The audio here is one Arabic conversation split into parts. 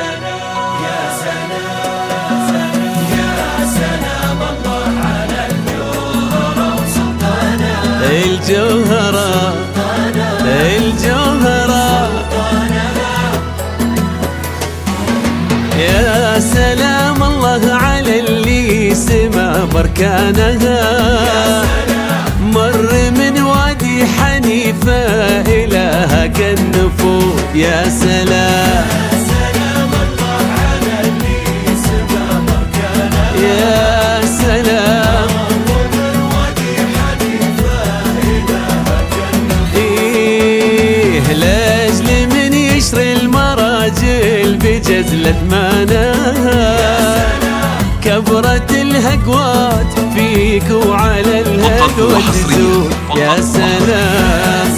سلام يا سلام يا سلام الله على الجوهرة وسلطانها، الجوهرة الجوهرة يا سلام الله على اللي سما بركانها، مر من وادي حنيفة إلها كالنفود. يا سلام سلام الله على اللي سما بركانها، يا سلام مر من وادي حنيفة إلها كالنفود. إيه لأجل من يشري المراجل بجزلة مانها، كبرت الهقوات فيك وعلى الهقوات تزول. يا سلام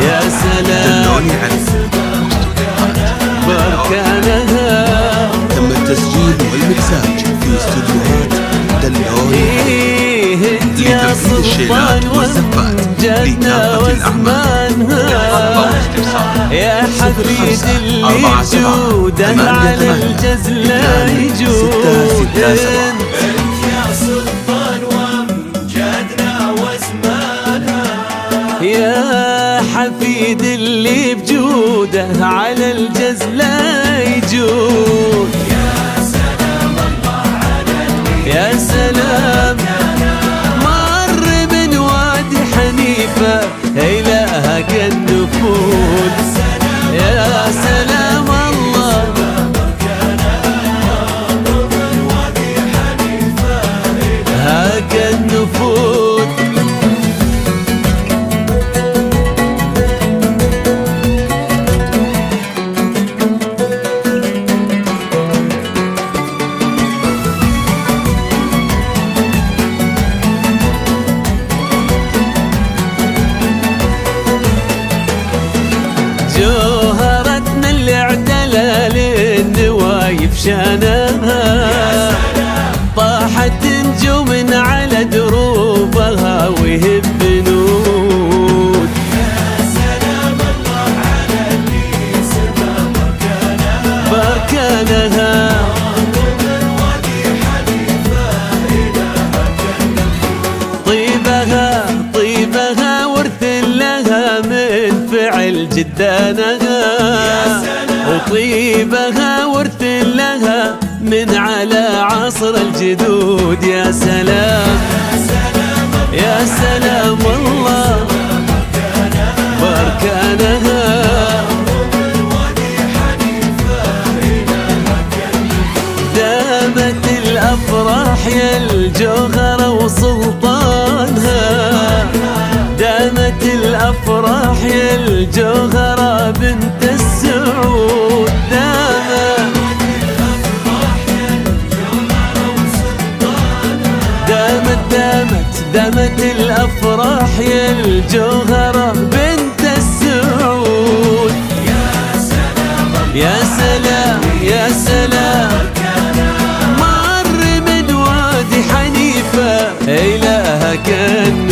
يا سلام بركانها. تم التسجيل والمكساج في استوديوهات دلوني انت يا سلطان وامجدنا وزمانها، يا حفيد اللي جوده على الجزلة يجود. انت يا سلطان وامجدنا وزمانها، يا حفيد اللي بجوده على الجزلة يجود. يا سلام الله على اللي يا سلام مر من وادي حنيفة إلها كالنفود. يا سلام الله هاك النفود. جوهرتنا اللي اعتلى للنوايف شانها، طاحت نجوم على دروبها وهب بنود. يا سلام الله على اللي سما بركانها مر من وادي حنيفة إلها كالنفود. طيبها ورث لها من فعل جدانها، وطيبها ورث لها من على عصر الجدود. يا سلام يا سلام الله بركانها. دامت الأفراح يا الجوهرة وسلطانها، دامت الأفراح يا الجوهرة بنت السعود. دامت الأفراح يا الجوهرة بنت السعود. يا سلام يا سلام مر من وادي حنيفة إلها كان